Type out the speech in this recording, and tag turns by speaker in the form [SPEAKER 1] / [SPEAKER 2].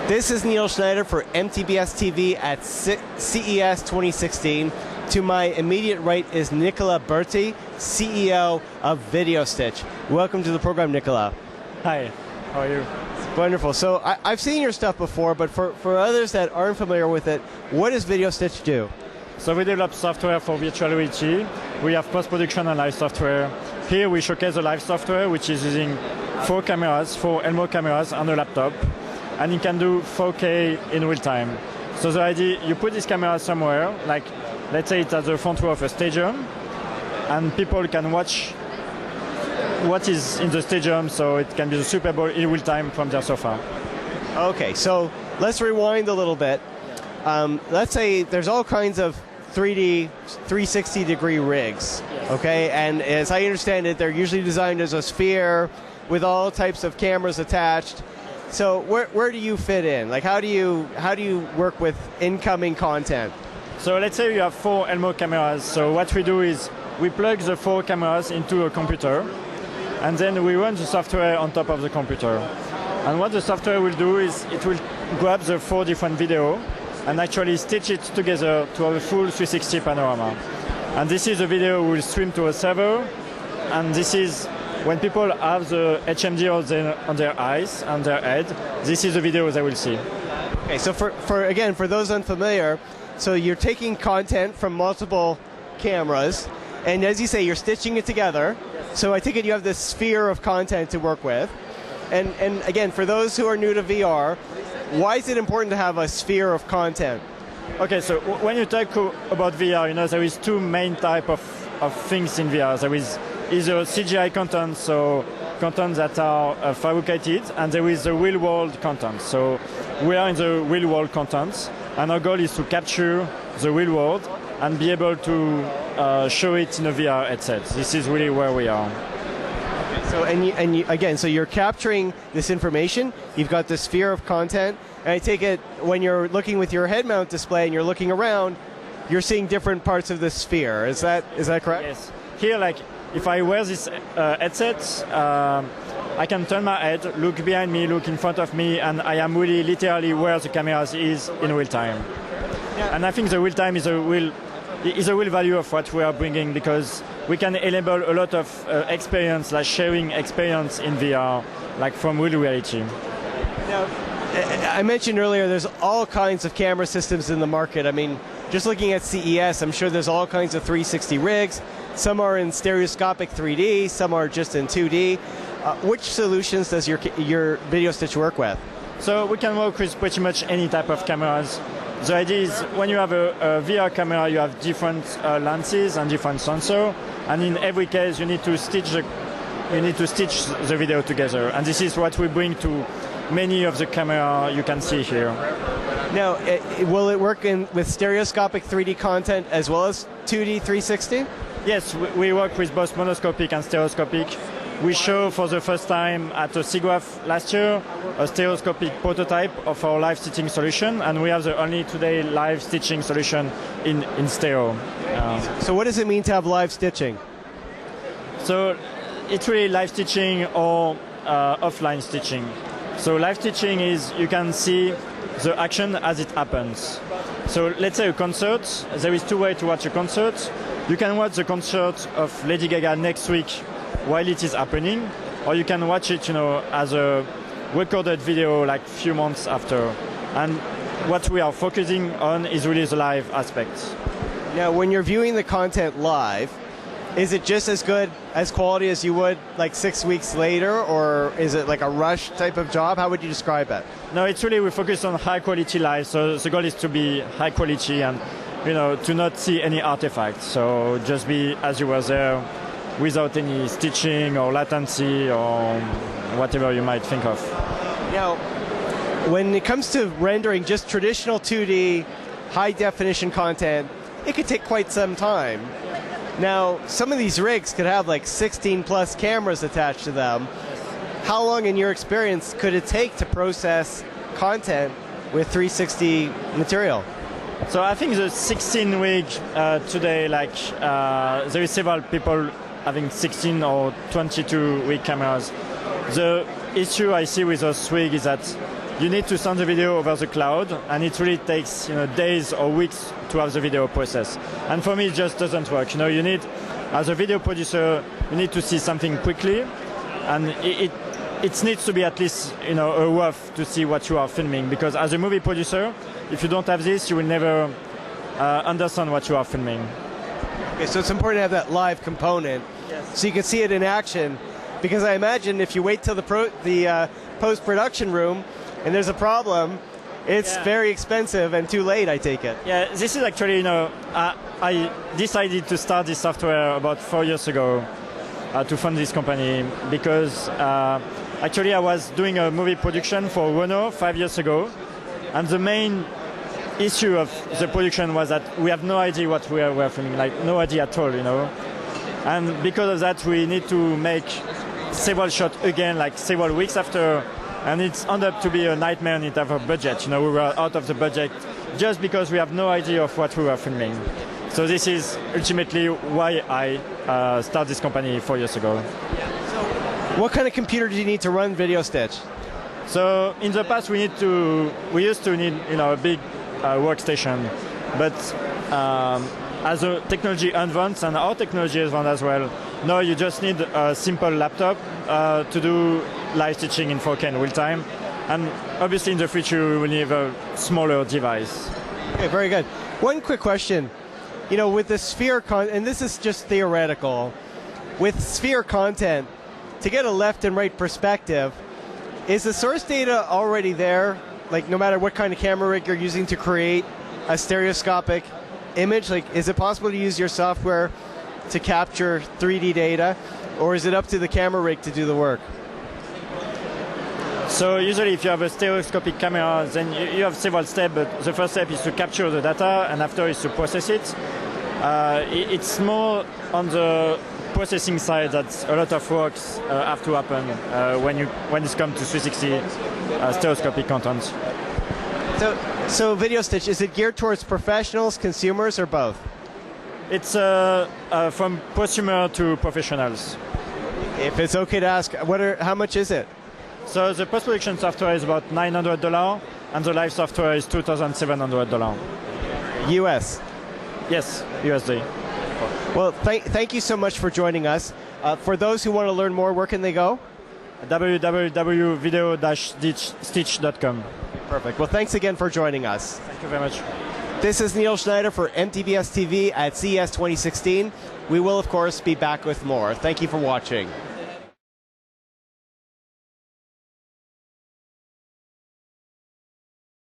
[SPEAKER 1] This is Neil Schneider for MTBS-TV at CES 2016. To my immediate right is Nicholas Burtey, CEO of VideoStitch. Welcome to the program, Nicholas.
[SPEAKER 2] Hi, how are you?
[SPEAKER 1] Wonderful. So I've seen your stuff before, but for others that aren't familiar with it, what does VideoStitch do?
[SPEAKER 2] So we develop software for virtual reality. We have post-production and live software. Here we showcase the live software, which is using 4 Elmo cameras and a laptop. And it can do 4K in real time. So the idea, you put this camera somewhere, like let's say it's at the front row of a stadium, and people can watch what is in the stadium, so it can be the Super Bowl in real time from their sofa.
[SPEAKER 1] Okay, so let's rewind a little bit. Let's say there's all kinds of 3D 360-degree rigs, okay? And as I understand it, they're usually designed as a sphere with all types of cameras attached. So where do you fit in? Like how do you work with incoming content?
[SPEAKER 2] So let's say you have 4 Elmo cameras. So what we do is we plug the 4 cameras into a computer, and then we run the software on top of the computer. And what the software will do is it will grab the 4 different video and actually stitch it together to have a full 360 panorama. And this is a video will stream to a server, and this is when people have the HMD on their eyes and their head, this is the video they will see.
[SPEAKER 1] Okay, so for those unfamiliar, so you're taking content from multiple cameras, and as you say, you're stitching it together. So I take it you have this sphere of content to work with. And again, for those who are new to VR, why is it important to have a sphere of content?
[SPEAKER 2] Okay, so when you talk about VR, you know, there is 2 main type of things in VR. There is either CGI content, so content that are fabricated, and there is the real-world content. So we are in the real-world content, and our goal is to capture the real world and be able to show it in a VR headset. This is really where we are.
[SPEAKER 1] So again, so you're capturing this information. You've got the sphere of content, and I take it when you're looking with your head mount display and you're looking around, you're seeing different parts of the sphere. Is that correct?
[SPEAKER 2] Yes. Here, like if I wear this headset, I can turn my head, look behind me, look in front of me, and I am really literally where the camera is in real time. Yeah. And I think the real time is a real value of what we are bringing, because we can enable a lot of experience, like sharing experience in VR, like from real reality.
[SPEAKER 1] Now, I mentioned earlier there's all kinds of camera systems in the market. I mean, just looking at CES, I'm sure there's all kinds of 360 rigs. Some are in stereoscopic 3D, some are just in 2D. Which solutions does your VideoStitch work with?
[SPEAKER 2] So we can work with pretty much any type of cameras. The idea is when you have a VR camera, you have different lenses and different sensors, and in every case you need to stitch the video together. And this is what we bring to many of the camera you can see here.
[SPEAKER 1] Now, will it work with stereoscopic 3D content as well as 2D 360?
[SPEAKER 2] Yes, we work with both monoscopic and stereoscopic. We show for the first time at a SIGGRAPH last year a stereoscopic prototype of our live stitching solution, and we have the only today live stitching solution in stereo.
[SPEAKER 1] So what does it mean to have live stitching?
[SPEAKER 2] So it's really live stitching or offline stitching. So live stitching is you can see the action as it happens. So let's say a concert, there is 2 ways to watch a concert. You can watch the concert of Lady Gaga next week while it is happening, or you can watch it, you know, as a recorded video like few months after. And what we are focusing on is really the live aspect.
[SPEAKER 1] Now, when you're viewing the content live, is it just as good as quality as you would like 6 weeks later, or is it like a rush type of job? How would you describe it?
[SPEAKER 2] No, it's really we focus on high quality live. So the goal is to be high quality and, you know, to not see any artifacts. So just be as you were there, without any stitching or latency or whatever you might think of.
[SPEAKER 1] Now, when it comes to rendering just traditional 2D high-definition content, it could take quite some time. Now, some of these rigs could have like 16-plus cameras attached to them. How long, in your experience, could it take to process content with 360 material?
[SPEAKER 2] So I think the 16 rig today, like there is several people having 16 or 22 rig cameras. The issue I see with those rig is that you need to send the video over the cloud, and it really takes days or weeks to have the video processed. And for me, it just doesn't work. You need, as a video producer, you need to see something quickly, and it needs to be at least a rough to see what you are filming. Because as a movie producer, if you don't have this, you will never understand what you are filming.
[SPEAKER 1] Okay, so it's important to have that live component,
[SPEAKER 2] yes,
[SPEAKER 1] so you can see it in action. Because I imagine if you wait till the post-production room and there's a problem, it's very expensive and too late, I take it.
[SPEAKER 2] Yeah, this is actually, I decided to start this software about 4 years ago to fund this company because actually I was doing a movie production for Renault 5 years ago, and the main issue of the production was that we have no idea what we were filming, like no idea at all, And because of that, we need to make several shots again, like several weeks after, and it's ended up to be a nightmare in terms of budget. We were out of the budget just because we have no idea of what we were filming. So this is ultimately why I started this company 4 years ago.
[SPEAKER 1] What kind of computer do you need to run VideoStitch?
[SPEAKER 2] So in the past, we used to need a big workstation, but as the technology advanced and our technology advanced as well, now you just need a simple laptop to do live stitching in 4K in real time, and obviously in the future we will need a smaller device.
[SPEAKER 1] Okay, very good. One quick question. With the Sphere and this is just theoretical, with Sphere content, to get a left and right perspective, is the source data already there? Like, no matter what kind of camera rig you're using to create a stereoscopic image, like, is it possible to use your software to capture 3D data, or is it up to the camera rig to do the work?
[SPEAKER 2] So usually if you have a stereoscopic camera, then you have several steps, but the first step is to capture the data, and after is to process it. It's more on the processing side that a lot of works have to happen when it comes to 360 stereoscopic content.
[SPEAKER 1] So VideoStitch, is it geared towards professionals, consumers, or both?
[SPEAKER 2] It's from prosumer to professionals.
[SPEAKER 1] If it's okay to ask, how much is it?
[SPEAKER 2] So the post-production software is about $900, and the live software is $2,700.
[SPEAKER 1] US?
[SPEAKER 2] Yes, USD.
[SPEAKER 1] Well, thank you so much for joining us. For those who want to learn more, where can they go?
[SPEAKER 2] www.video-stitch.com.
[SPEAKER 1] Perfect. Well, thanks again for joining us.
[SPEAKER 2] Thank you very much.
[SPEAKER 1] This is Neil Schneider for MTBS-TV at CES 2016. We will, of course, be back with more. Thank you for watching.